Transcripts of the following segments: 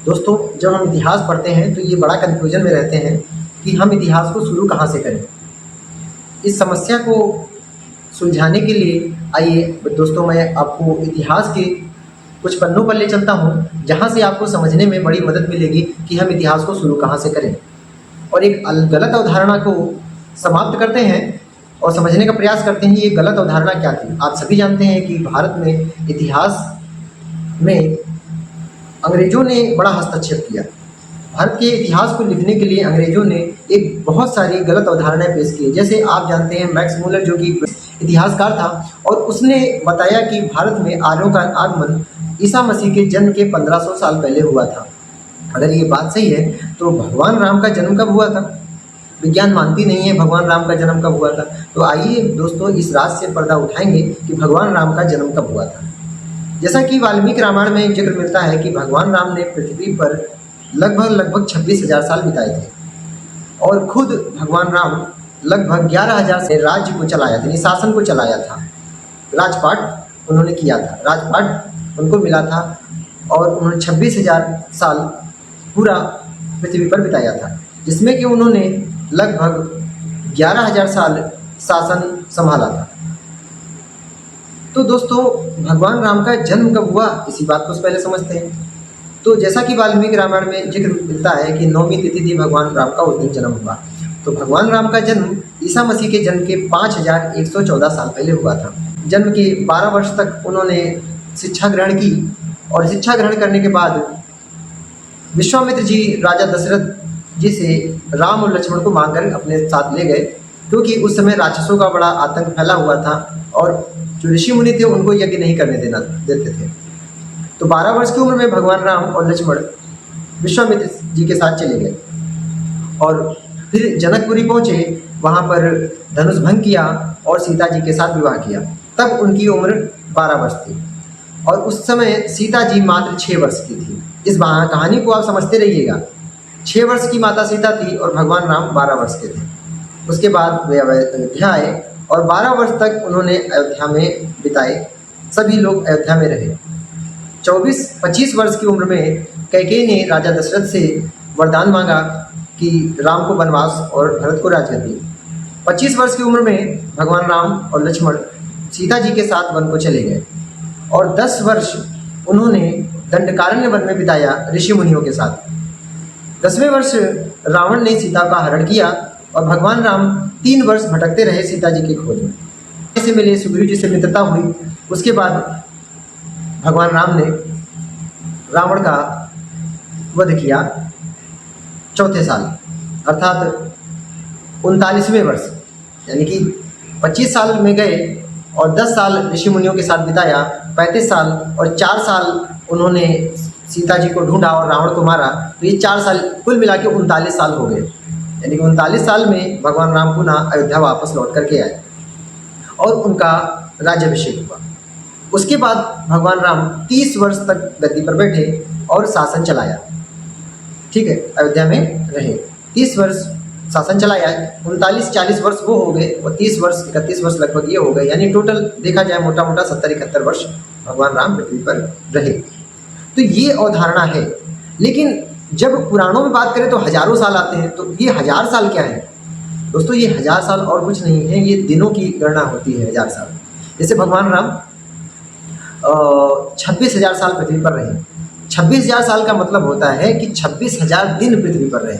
दोस्तों, जब हम इतिहास पढ़ते हैं तो ये बड़ा कन्फ्यूजन में रहते हैं कि हम इतिहास को शुरू कहाँ से करें। इस समस्या को सुलझाने के लिए आइए दोस्तों, मैं आपको इतिहास के कुछ पन्नों पर ले चलता हूँ, जहाँ से आपको समझने में बड़ी मदद मिलेगी कि हम इतिहास को शुरू कहाँ से करें। और एक गलत अवधारणा को समाप्त करते हैं और समझने का प्रयास करते हैं ये गलत अवधारणा क्या थी। आप सभी जानते हैं कि भारत में इतिहास में अंग्रेज़ों ने बड़ा हस्तक्षेप किया। भारत के इतिहास को लिखने के लिए अंग्रेज़ों ने एक बहुत सारी गलत अवधारणाएं पेश की। जैसे आप जानते हैं मैक्स मूलर जो कि इतिहासकार था, और उसने बताया कि भारत में आर्यों का आगमन ईसा मसीह के जन्म के 1500 साल पहले हुआ था। अगर ये बात सही है तो भगवान राम का जन्म कब हुआ था? विज्ञान मानती नहीं है भगवान राम का जन्म कब हुआ था। तो आइए दोस्तों, इस राज से पर्दा उठाएंगे कि भगवान राम का जन्म कब हुआ था। जैसा कि वाल्मीकि रामायण में जिक्र मिलता है कि भगवान राम ने पृथ्वी पर लगभग 26,000 साल बिताए थे, और खुद भगवान राम लगभग 11,000 से राज्य को चलाया था, शासन को चलाया था। राजपाट उन्होंने किया था, राजपाट उनको मिला था, और उन्होंने 26,000 साल पूरा पृथ्वी पर बिताया था, जिसमें कि उन्होंने लगभग 11,000 साल शासन संभाला था। तो दोस्तों, भगवान राम का जन्म कब हुआ, इसी बात को पहले समझते हैं। तो जैसा कि वाल्मीकि रामायण में जिक्र मिलता है कि 9वीं तिथि थी भगवान राम का, उस दिन जन्म हुआ। तो भगवान राम का जन्म ईसा मसीह के जन्म के 5114 साल पहले हुआ था। जन्म के 12 वर्ष तक उन्होंने शिक्षा ग्रहण की, और शिक्षा ग्रहण करने के बाद विश्वामित्र जी राजा दशरथ जी से राम और लक्ष्मण को मांगकर अपने साथ ले गए, क्योंकि उस समय राक्षसों का बड़ा आतंक फैला हुआ था और जो ऋषि मुनि थे उनको यज्ञ नहीं करने देते थे। तो 12 वर्ष की उम्र में भगवान राम और लक्ष्मण विश्वामित्र जी के साथ चले गए, और फिर जनकपुरी पहुँचे, वहाँ पर धनुष भंग किया और सीता जी के साथ विवाह किया। तब उनकी उम्र 12 वर्ष थी, और उस समय सीता जी मात्र 6 वर्ष की थी। इस कहानी को आप समझते रहिएगा। 6 वर्ष की माता सीता थी और भगवान राम 12 वर्ष के थे। उसके बाद वे अयोध्या आए, और 12 वर्ष तक उन्होंने अयोध्या में बिताए। सभी लोग अयोध्या में रहे। 25 वर्ष की उम्र में कैकेयी ने राजा दशरथ से वरदान मांगा कि राम को वनवास और भरत को राजगद्दी। 25 वर्ष की उम्र में भगवान राम और लक्ष्मण सीता जी के साथ वन को चले गए, और 10 वर्ष उन्होंने दंडकारण्य वन में बिताया ऋषि मुनियों के साथ। 10वें वर्ष रावण ने सीता का हरण किया, और भगवान राम 3 वर्ष भटकते रहे सीता जी की खोज में। से मिले, सुग्रीव जी से मित्रता हुई। उसके बाद भगवान राम ने रावण का वध किया 4थे साल, अर्थात 39वें वर्ष, यानी कि 25 साल में गए और 10 साल ऋषि मुनियों के साथ बिताया, 35 साल, और 4 साल उन्होंने सीता जी को ढूंढा और रावण को मारा। तो ये 4 साल कुल मिला के 39 साल हो गए, यानी कि 39 साल में भगवान राम पुनः अयोध्या वापस लौट करके आए और उनका राज्याभिषेक हुआ। उसके बाद भगवान राम 30 वर्ष तक गद्दी पर बैठे और शासन चलाया। ठीक है, अयोध्या में रहे, 30 वर्ष शासन चलाया। 39-40 वर्ष वो हो गए, और 30 वर्ष 31 वर्ष लगभग ये हो गए, यानी टोटल देखा जाए मोटा मोटा 70-71 वर्ष भगवान राम पृथ्वी पर रहे। तो ये अवधारणा है। लेकिन जब पुराणों में बात करें तो हजारों साल आते हैं। तो ये 1000 साल क्या है दोस्तों? ये 1000 साल और कुछ नहीं है, ये दिनों की गणना होती है 1000 साल। जैसे भगवान राम 26,000 साल पृथ्वी पर रहे। 26,000 साल का मतलब होता है कि 26,000 दिन पृथ्वी पर रहे,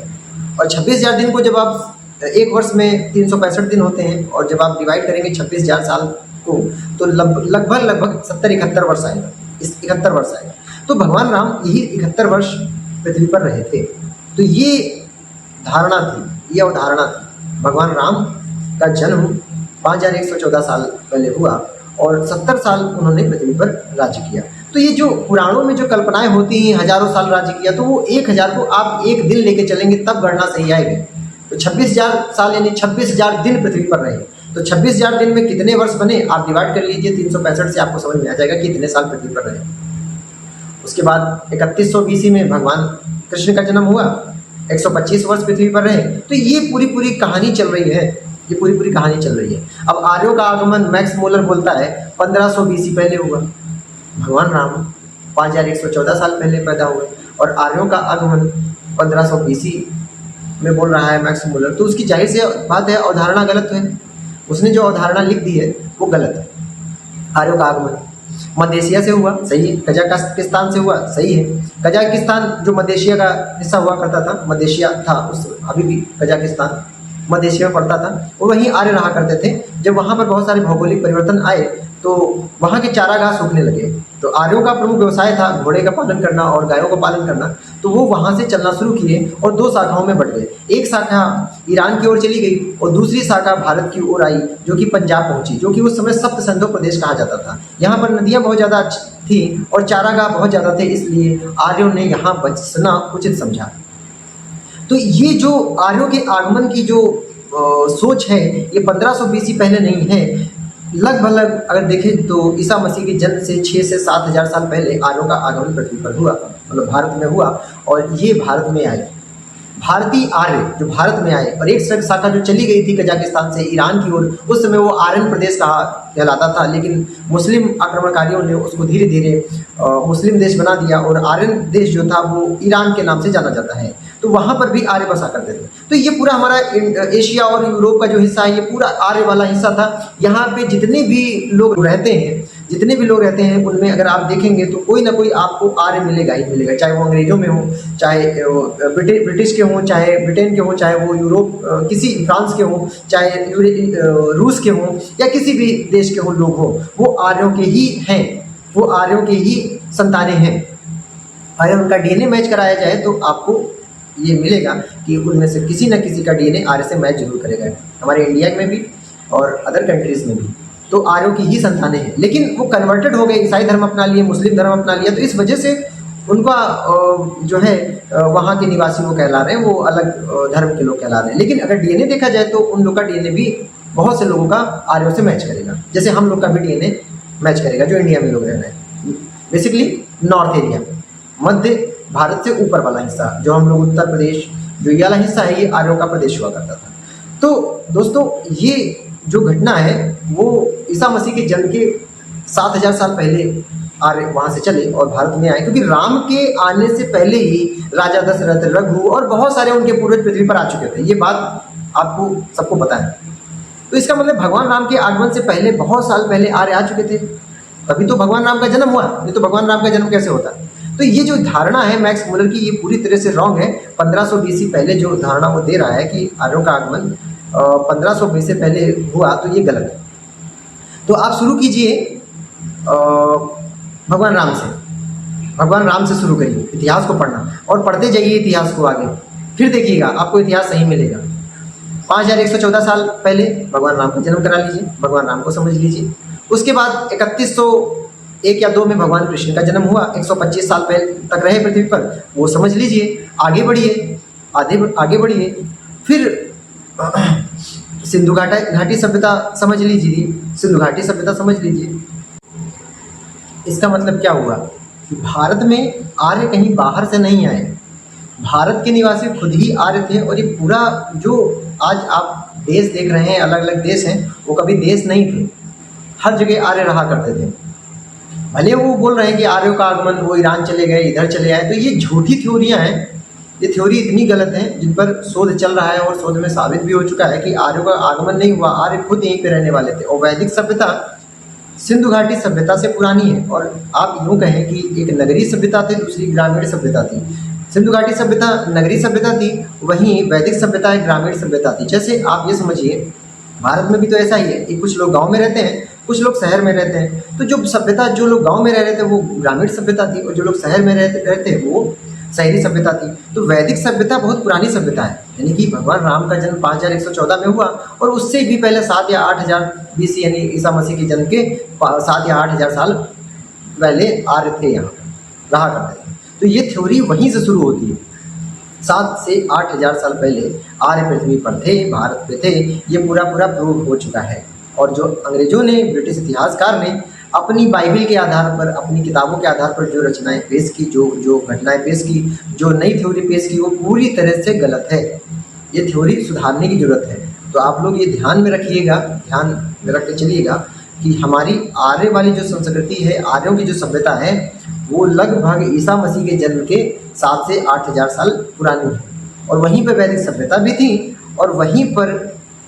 और 26,000 दिन को जब आप एक वर्ष में 365 दिन होते हैं, और जब आप डिवाइड करेंगे 26,000 साल को, तो लगभग 70-71 वर्ष आएगा, 71 वर्ष आएगा। तो भगवान राम यही 71 वर्ष पृथ्वी पर रहे थे। तो ये धारणा थी, ये अवधारणा थी। भगवान राम का जन्म 5114 साल पहले हुआ, और 70 साल उन्होंने पृथ्वी पर राज्य किया। तो ये जो पुराणों में जो कल्पनाएं होती हैं हजारों साल राज्य किया, तो वो 1000 को आप एक दिन लेके चलेंगे तब गणना सही आएगी। तो 26,000 साल यानी 26,000 दिन पृथ्वी पर रहे। तो 26,000 दिन में कितने वर्ष बने, आप डिवाइड कर लीजिए 365 से, आपको समझ में आ जाएगा कि इतने साल पृथ्वी पर रहे। उसके बाद 3100 BC में भगवान कृष्ण का जन्म हुआ, 125 वर्ष पृथ्वी पर रहे। तो ये पूरी कहानी चल रही है, ये पूरी कहानी चल रही है। अब आर्यों का आगमन मैक्स मूलर बोलता है 1500 BC पहले हुआ। भगवान राम 5114 साल पहले पैदा हुए, और आर्यों का आगमन 1500 BC में बोल रहा है मैक्स मुलर, तो उसकी जाहिर सी बात है अवधारणा गलत है। उसने जो अवधारणा लिख दी है वो गलत है। आर्यों का आगमन मध्य एशिया से हुआ, सही है। कजाकिस्तान से हुआ, सही है। कजाकिस्तान जो मध्य एशिया का हिस्सा हुआ करता था, मध्य एशिया था उस, अभी भी कजाकिस्तान मध्य एशिया में पड़ता था, और वहीं आर्य रहा करते थे। जब वहाँ पर बहुत सारे भौगोलिक परिवर्तन आए तो वहाँ के चारागाह सूखने लगे, तो आर्यों का प्रमुख व्यवसाय था घोड़े का पालन करना और गायों का पालन करना, तो वो वहाँ से चलना शुरू किए और दो शाखाओं में बढ़ गए। एक शाखा ईरान की ओर चली गई और दूसरी शाखा भारत की ओर आई, जो कि पंजाब पहुंची, जो कि उस समय सप्त सिंधु प्रदेश कहा जाता था। यहाँ पर नदियाँ बहुत ज़्यादा थी और चारागाह बहुत ज़्यादा थे, इसलिए आर्यों ने यहाँ बसना उचित समझा। तो ये जो आर्यों के आगमन की जो सोच है, ये 1500 BC पहले नहीं है। लगभग अगर देखें तो ईसा मसीह के जन्म से 6 से 7 हज़ार साल पहले आर्यों का आगमन पृथ्वी पर हुआ, मतलब भारत में हुआ, और ये भारत में आए। भारतीय आर्य जो भारत में आए, और एक शाखा जो चली गई थी कजाकिस्तान से ईरान की ओर, उस समय वो आर्यन प्रदेश कहा कहलाता था, लेकिन मुस्लिम आक्रमणकारियों ने उसको धीरे धीरे मुस्लिम देश बना दिया और आर्यन देश जो था वो ईरान के नाम से जाना जाता है। तो वहाँ पर भी आर्य बसा करते थे। तो ये पूरा हमारा एशिया और यूरोप का जो हिस्सा है, ये पूरा आर्य वाला हिस्सा था। यहाँ पे जितने भी लोग रहते हैं उनमें अगर आप देखेंगे तो कोई ना कोई आपको आर्य मिलेगा ही मिलेगा, चाहे वो अंग्रेजों में हो, चाहे ब्रिटिश के हों, चाहे ब्रिटेन के हों, चाहे वो यूरोप किसी फ्रांस के हों, चाहे रूस के हों, या किसी भी देश के हों लोग हों, वो आर्यों के ही हैं, वो आर्यों के ही संतानें हैं। अगर उनका DNA मैच कराया जाए तो आपको ये मिलेगा कि उनमें से किसी न किसी का DNA आर्य से मैच जरूर करेगा, हमारे इंडिया में भी और अदर कंट्रीज में भी। तो आर्यों की ही संतानें हैं, लेकिन वो कन्वर्टेड हो गए, ईसाई धर्म अपना लिए, मुस्लिम धर्म अपना लिया, तो इस वजह से उनका जो है वहाँ के निवासी वो कहला रहे हैं, वो अलग धर्म के लोग कहला रहे हैं। लेकिन अगर DNA देखा जाए तो उन लोग का DNA भी बहुत से लोगों का आर्यों से मैच करेगा, जैसे हम लोग का भी DNA मैच करेगा जो इंडिया में लोग रह रहे हैं। बेसिकली नॉर्थ एरिया, मध्य भारत से ऊपर वाला हिस्सा, जो हम लोग उत्तर प्रदेश, जो ये वाला हिस्सा है, ये आर्यों का प्रदेश हुआ करता था। तो दोस्तों ये जो घटना है वो ईसा मसीह के जन्म के 7000 साल पहले आर्य वहाँ से चले और भारत में आए, क्योंकि राम के आने से पहले ही राजा दशरथ, रघु और बहुत सारे उनके पूर्वज पृथ्वी पर आ चुके थे। ये बात आपको सबको पता है। तो इसका मतलब भगवान राम के आगमन से पहले बहुत साल पहले आर्य आ चुके थे, तभी तो भगवान राम का जन्म हुआ, नहीं तो भगवान राम का जन्म कैसे होता। तो ये जो धारणा है मैक्स मुलर की, ये पूरी तरह से रॉन्ग है। 1500 BC पहले जो धारणा वो दे रहा है कि आर्यों का आगमन 1500 BC से पहले हुआ, तो ये गलत है। तो आप शुरू कीजिए भगवान राम से शुरू करिए इतिहास को पढ़ना, और पढ़ते जाइए इतिहास को आगे, फिर देखिएगा आपको इतिहास सही मिलेगा। 5114 साल पहले भगवान राम का जन्म करा लीजिए, भगवान राम को समझ लीजिए। उसके बाद 3101 या 2 में भगवान कृष्ण का जन्म हुआ, 125 साल पहले तक रहे पृथ्वी पर, वो समझ लीजिए। आगे बढ़िए, फिर सिंधु घाटी सभ्यता समझ लीजिए। इसका मतलब क्या हुआ कि भारत में आर्य कहीं बाहर से नहीं आए, भारत के निवासी खुद ही आर्य थे। और ये पूरा जो आज आप देश देख रहे हैं, अलग अलग देश हैं, वो कभी देश नहीं थे, हर जगह आर्य रहा करते थे। भले वो बोल रहे हैं कि आर्यों का आगमन वो ईरान चले गए, इधर चले आए, तो ये झूठी थ्योरियां हैं। ये थ्योरी इतनी गलत है जिन पर शोध चल रहा है और शोध में साबित भी हो चुका है कि आर्यों का आगमन नहीं हुआ, आर्य खुद यहीं पे रहने वाले थे। और वैदिक सभ्यता सिंधु घाटी सभ्यता से पुरानी है, और आप यूँ कहें कि एक नगरीय सभ्यता थी, दूसरी ग्रामीण सभ्यता थी। सिंधु घाटी सभ्यता नगरीय सभ्यता थी, वहीं वैदिक सभ्यता एक ग्रामीण सभ्यता थी। जैसे आप ये समझिए भारत में भी तो ऐसा ही है कि कुछ लोग गांव में रहते हैं, कुछ लोग शहर में रहते हैं। तो जो सभ्यता, जो लोग गांव में रह रहे थे वो ग्रामीण सभ्यता थी, और जो लोग शहर में रहते हैं वो शहरी सभ्यता थी। तो वैदिक सभ्यता बहुत पुरानी सभ्यता है, यानी कि भगवान राम का जन्म 5114 में हुआ, और उससे भी पहले 7 या 8000 BC, यानी ईसा मसीह के जन्म के 7 या 8000 साल पहले आर्य थे, यहाँ रहा करते थे। तो ये थ्योरी वहीं से शुरू होती है। 7 से 8000 साल पहले आर्य पृथ्वी पर थे, भारत पे थे, ये पूरा प्रूव हो चुका है। और जो अंग्रेजों ने, ब्रिटिश इतिहासकार ने अपनी बाइबिल के आधार पर, अपनी किताबों के आधार पर जो रचनाएं पेश की, जो घटनाएं पेश की, जो नई थ्योरी पेश की, वो पूरी तरह से गलत है। ये थ्योरी सुधारने की जरूरत है। तो आप लोग ये ध्यान में रखिएगा, ध्यान में रखते चलिएगा कि हमारी आर्य वाली जो संस्कृति है, आर्यों की जो सभ्यता है, वो लगभग ईसा मसीह के जन्म के 7 से 8,000 साल पुरानी है। और वहीं पर वैदिक सभ्यता भी थी, और वहीं पर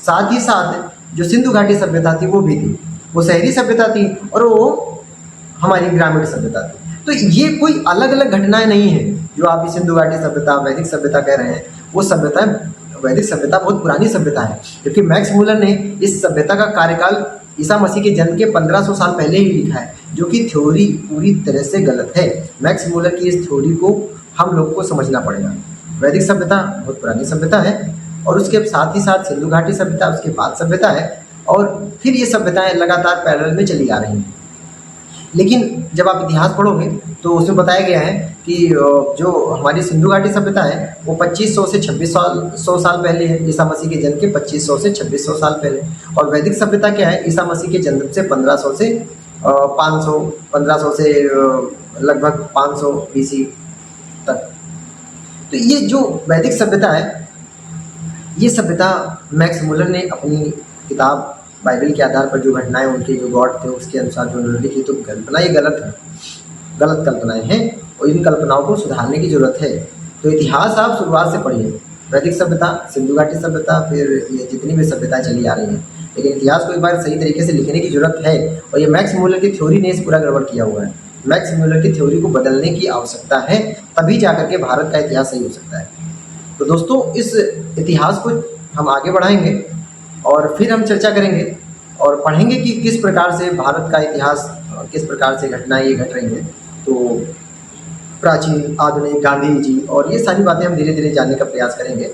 साथ ही साथ जो सिंधु घाटी सभ्यता थी वो भी थी। वो शहरी सभ्यता थी और वो हमारी ग्रामीण सभ्यता थी। तो ये कोई अलग अलग घटनाएं नहीं है जो आप सिंधु घाटी सभ्यता, वैदिक सभ्यता कह रहे हैं। वो सभ्यता, वैदिक सभ्यता बहुत पुरानी सभ्यता है, क्योंकि मैक्स मूलर ने इस सभ्यता का कार्यकाल ईसा मसीह के जन्म के 1500 साल पहले ही लिखा है, जो कि थ्योरी पूरी तरह से गलत है। मैक्स मूलर की इस थ्योरी को हम लोग को समझना पड़ेगा। वैदिक सभ्यता बहुत पुरानी सभ्यता है, और उसके साथ ही साथ सिंधु घाटी सभ्यता, उसके बाद सभ्यता है, और फिर ये सभ्यताएं लगातार पैरेलल में चली आ रही हैं। लेकिन जब आप इतिहास पढ़ोगे तो उसमें बताया गया है कि जो हमारी सिंधु घाटी सभ्यता है वो 2500 से 2600 साल पहले है, ईसा मसीह के जन्म के 2500 से 2600 साल पहले। और वैदिक सभ्यता क्या है, ईसा मसीह के जन्म से 1500 से 500, 1500 से लगभग 500 BC तक। तो ये जो वैदिक सभ्यता है, ये सभ्यता मैक्स मूलर ने अपनी किताब बाइबल के आधार पर जो घटनाएं उनके जो गॉड थे उसके अनुसार जो उन्होंने लिखी, तो कल्पना ये गलत है, गलत कल्पनाएं हैं, और इन कल्पनाओं को सुधारने की जरूरत है। तो इतिहास आप शुरुआत से पढ़िए, वैदिक सभ्यता, सिंधु घाटी सभ्यता, फिर ये जितनी भी सभ्यताएं चली आ रही हैं, लेकिन इतिहास को एक बार सही तरीके से लिखने की जरूरत है। और ये मैक्स मूलर की थ्योरी ने इस पूरा गड़बड़ किया हुआ है। मैक्स मूलर की थ्योरी को बदलने की आवश्यकता है, तभी जाकर के भारत का इतिहास सही हो सकता है। तो दोस्तों, इस इतिहास को हम आगे बढ़ाएंगे और फिर हम चर्चा करेंगे और पढ़ेंगे कि किस प्रकार से भारत का इतिहास, किस प्रकार से घटनाएं ये घट रही हैं। तो प्राचीन, आधुनिक, गांधी जी और ये सारी बातें हम धीरे धीरे जानने का प्रयास करेंगे।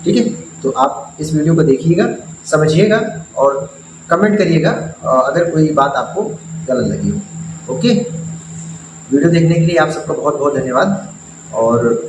ठीक है, तो आप इस वीडियो को देखिएगा, समझिएगा और कमेंट करिएगा अगर कोई बात आपको गलत लगी हो। ओके, वीडियो देखने के लिए आप सबका बहुत बहुत धन्यवाद। और